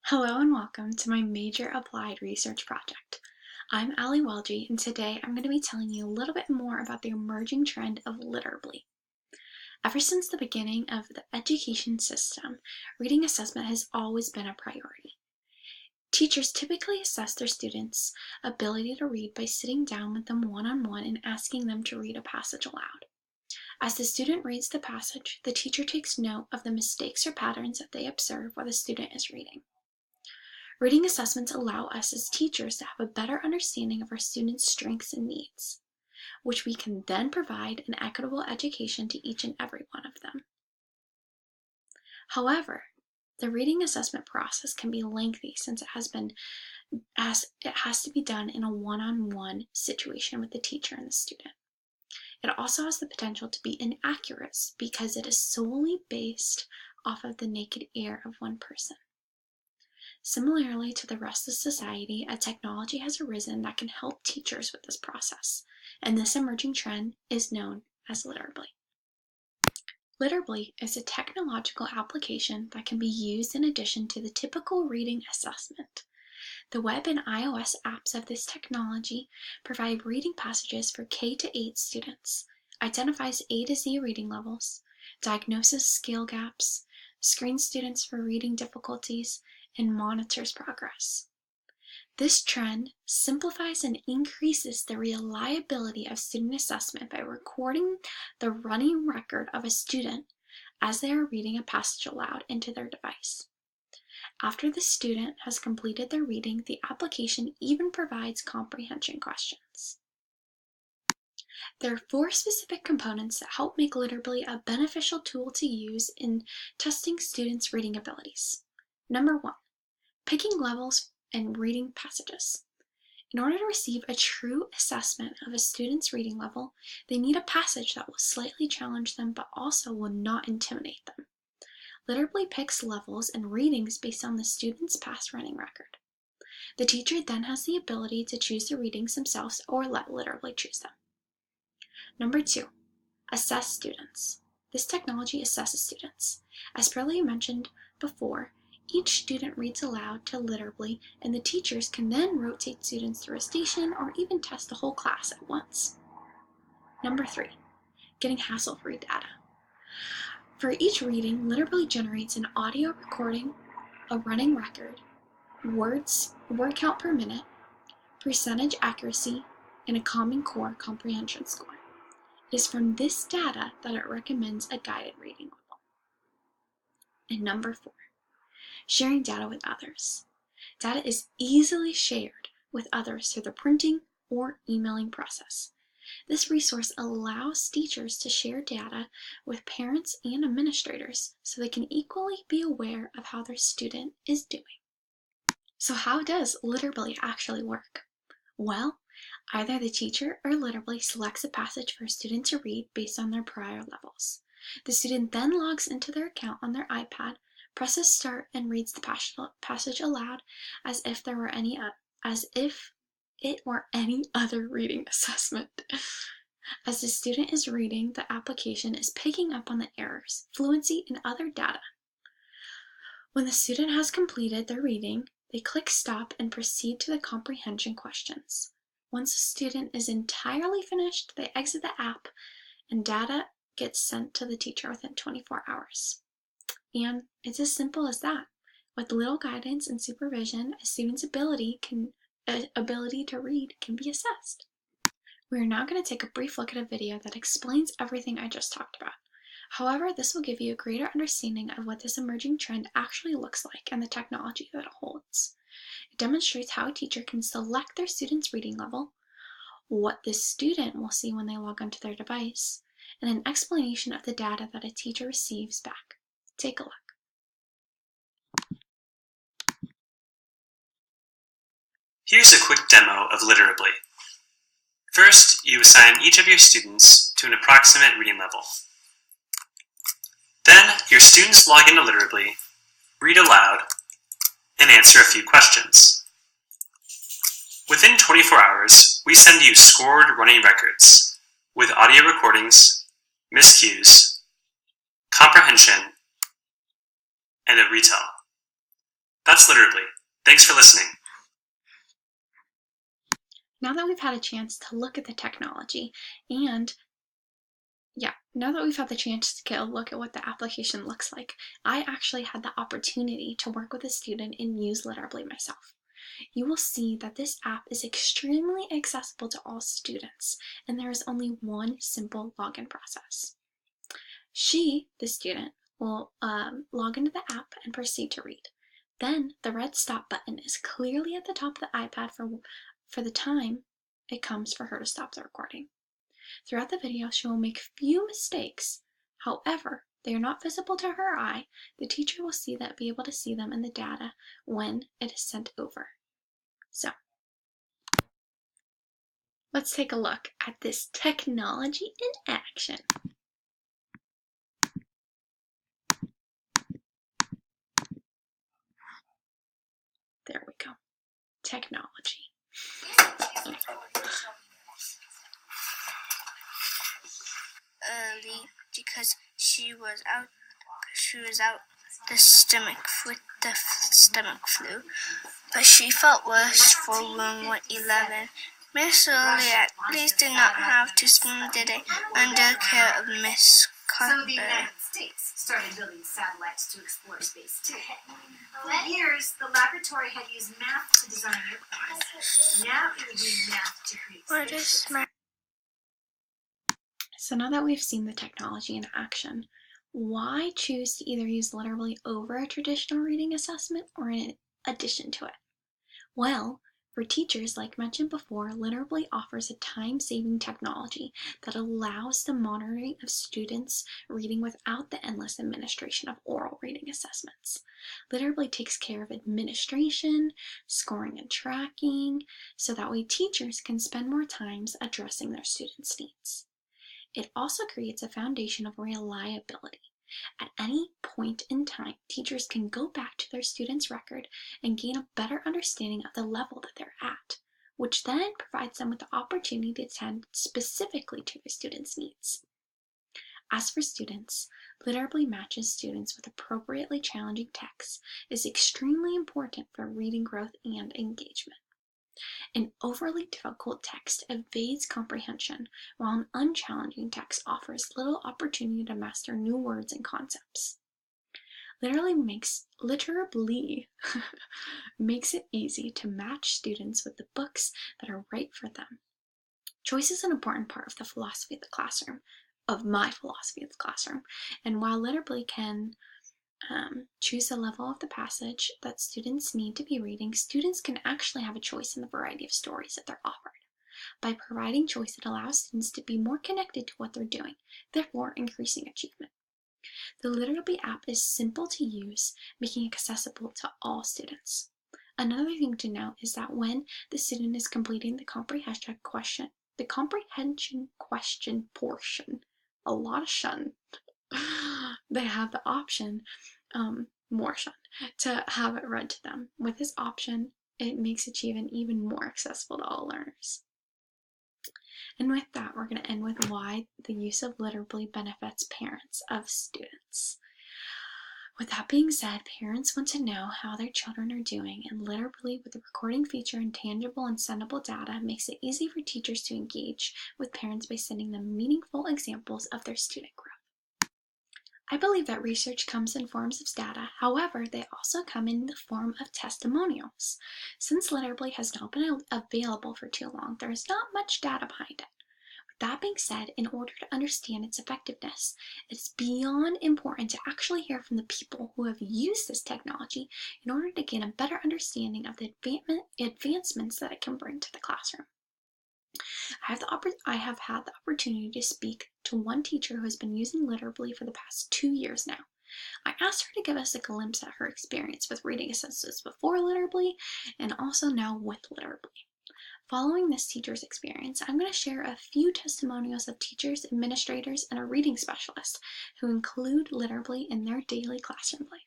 Hello and welcome to my major applied research project. I'm Welge, and today I'm going to be telling you a little bit more about the emerging trend of Literably. Ever since the beginning of the education system, reading assessment has always been a priority. Teachers typically assess their students' ability to read by sitting down with them one-on-one and asking them to read a passage aloud. As the student reads the passage, the teacher takes note of the mistakes or patterns that they observe while the student is reading. Reading assessments allow us as teachers to have a better understanding of our students' strengths and needs, which we can then provide an equitable education to each and every one of them. However, the reading assessment process can be lengthy since it has to be done in a one-on-one situation with the teacher and the student. It also has the potential to be inaccurate because it is solely based off of the naked ear of one person. Similarly to the rest of society, a technology has arisen that can help teachers with this process, and this emerging trend is known as Literably. Literably is a technological application that can be used in addition to the typical reading assessment. The web and iOS apps of this technology provide reading passages for K-8 students, identifies A to Z reading levels, diagnoses skill gaps, screens students for reading difficulties, and monitors progress. This trend simplifies and increases the reliability of student assessment by recording the running record of a student as they are reading a passage aloud into their device. After the student has completed their reading, the application even provides comprehension questions. There are 4 specific components that help make Literably a beneficial tool to use in testing students' reading abilities. Number 1. Picking levels and reading passages. In order to receive a true assessment of a student's reading level, they need a passage that will slightly challenge them but also will not intimidate them. Literably picks levels and readings based on the student's past running record. The teacher then has the ability to choose the readings themselves or let Literably choose them. Number 2, assess students. This technology assesses students. As Pearlie mentioned before, each student reads aloud to Literably, and the teachers can then rotate students through a station or even test the whole class at once. Number 3, getting hassle-free data. For each reading, Literably generates an audio recording, a running record, word count per minute, percentage accuracy, and a Common Core comprehension score. It is from this data that it recommends a guided reading level. And number 4, sharing data with others. Data is easily shared with others through the printing or emailing process. This resource allows teachers to share data with parents and administrators so they can equally be aware of how their student is doing. So how does Literably actually work? Well, either the teacher or Literably selects a passage for a student to read based on their prior levels. The student then logs into their account on their iPad, presses start, and reads the passage aloud as if it were any other reading assessment. As the student is reading, the application is picking up on the errors, fluency, and other data. When the student has completed their reading, they click stop and proceed to the comprehension questions. Once the student is entirely finished, they exit the app and data gets sent to the teacher within 24 hours. And it's as simple as that. With little guidance and supervision, a student's ability to read can be assessed. We are now going to take a brief look at a video that explains everything I just talked about. However, this will give you a greater understanding of what this emerging trend actually looks like and the technology that it holds. It demonstrates how a teacher can select their student's reading level, what the student will see when they log onto their device, and an explanation of the data that a teacher receives back. Take a look. Here's a quick demo of Literably. First, you assign each of your students to an approximate reading level. Then, your students log into Literably, read aloud, and answer a few questions. Within 24 hours, we send you scored running records with audio recordings, miscues, comprehension, and a retell. That's Literably. Thanks for listening. Now that we've had a chance to look at the technology and now that we've had the chance to get a look at what the application looks like, I actually had the opportunity to work with a student and use Literably myself. You will see that this app is extremely accessible to all students, and there is only one simple login process. The student, will log into the app and proceed to read. Then the red stop button is clearly at the top of the iPad for the time it comes for her to stop the recording. Throughout the video, she will make few mistakes. However, they are not visible to her eye. The teacher will be able to see them in the data when it is sent over. So, let's take a look at this technology in action. There we go. Technology. Early because she was out with the stomach flu, but she felt worse for room 11. Miss Early at least did not have to spend the day under care of Miss Carter. So the United States started building satellites to explore space too. For years, the laboratory had used math to design airplanes. Now it would use math to create spaceships. So now that we've seen the technology in action, why choose to either use Literably over a traditional reading assessment or in addition to it? Well, for teachers, like mentioned before, Literably offers a time-saving technology that allows the monitoring of students' reading without the endless administration of oral reading assessments. Literably takes care of administration, scoring and tracking, so that way teachers can spend more time addressing their students' needs. It also creates a foundation of reliability. At any point in time, teachers can go back to their students' record and gain a better understanding of the level that they're at, which then provides them with the opportunity to attend specifically to their students' needs. As for students, Literably matches students with appropriately challenging texts is extremely important for reading growth and engagement. An overly difficult text evades comprehension, while an unchallenging text offers little opportunity to master new words and concepts. Literably makes it easy to match students with the books that are right for them. Choice is an important part of the philosophy of the classroom, and while Literably can choose the level of the passage that students need to be reading, students can actually have a choice in the variety of stories that they're offered. By providing choice, it allows students to be more connected to what they're doing, therefore increasing achievement. The Literably app is simple to use, making it accessible to all students. Another thing to note is that when the student is completing the comprehension question portion, a lot of shun, they have the option, to have it read to them. With this option, it makes achievement even more accessible to all learners. And with that, we're going to end with why the use of Literably benefits parents of students. With that being said, parents want to know how their children are doing, and Literably, with the recording feature and tangible and sendable data, makes it easy for teachers to engage with parents by sending them meaningful examples of their student growth. I believe that research comes in forms of data, however, they also come in the form of testimonials. Since Literably has not been available for too long, there is not much data behind it. With that being said, in order to understand its effectiveness, it is beyond important to actually hear from the people who have used this technology in order to gain a better understanding of the advancements that it can bring to the classroom. I have had the opportunity to speak to one teacher who has been using Literably for the past 2 years now. I asked her to give us a glimpse at her experience with reading assessments before Literably and also now with Literably. Following this teacher's experience, I'm going to share a few testimonials of teachers, administrators, and a reading specialist who include Literably in their daily classroom life.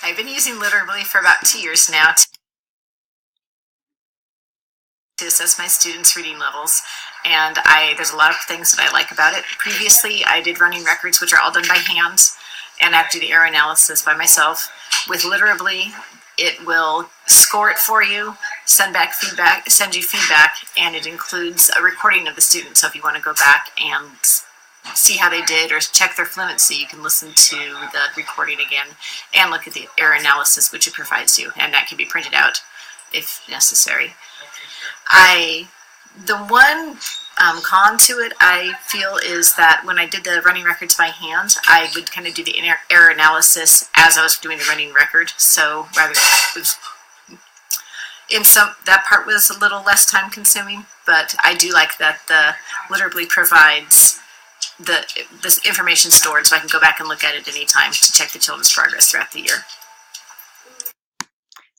I've been using Literably for about 2 years now. to assess my students' reading levels, and there's a lot of things that I like about it. Previously, I did running records, which are all done by hand, and I have to do the error analysis by myself. With Literably, it will score it for you, send you feedback, and it includes a recording of the student. So if you want to go back and see how they did or check their fluency, you can listen to the recording again and look at the error analysis which it provides you, and that can be printed out if necessary. The one con to it, I feel, is that when I did the running records by hand, I would kind of do the error analysis as I was doing the running record. So rather, that part was a little less time consuming, but I do like that the Literably provides this information stored, so I can go back and look at it anytime to check the children's progress throughout the year.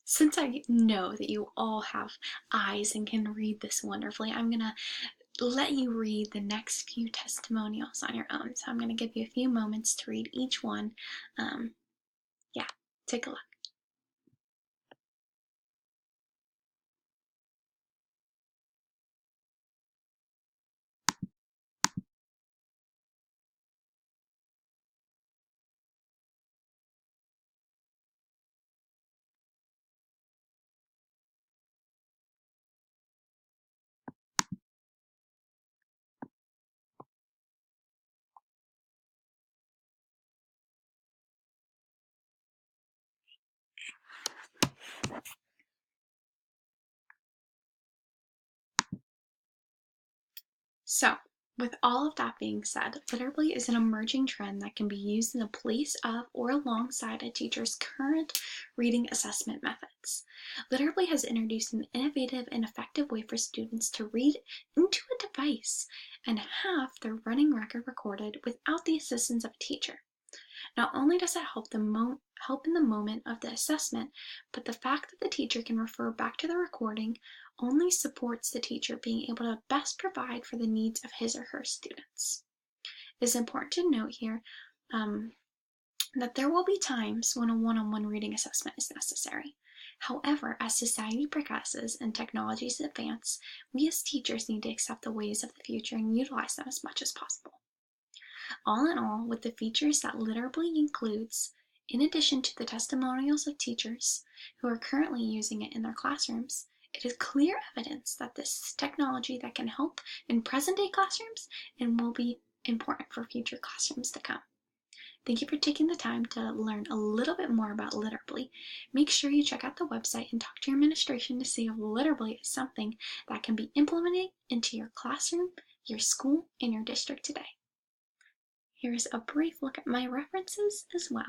Since I know that you all have eyes and can read this wonderfully, I'm going to let you read the next few testimonials on your own. So I'm going to give you a few moments to read each one. Yeah, take a look. So, with all of that being said, Literably is an emerging trend that can be used in the place of or alongside a teacher's current reading assessment methods. Literably has introduced an innovative and effective way for students to read into a device and have their running record recorded without the assistance of a teacher. Not only does it help in the moment of the assessment, but the fact that the teacher can refer back to the recording only supports the teacher being able to best provide for the needs of his or her students. It is important to note here that there will be times when a one-on-one reading assessment is necessary. However, as society progresses and technologies advance, we as teachers need to accept the ways of the future and utilize them as much as possible. All in all, with the features that Literably includes, in addition to the testimonials of teachers who are currently using it in their classrooms, it is clear evidence that this is technology that can help in present-day classrooms and will be important for future classrooms to come. Thank you for taking the time to learn a little bit more about Literably. Make sure you check out the website and talk to your administration to see if Literably is something that can be implemented into your classroom, your school, and your district today. Here's a brief look at my references as well.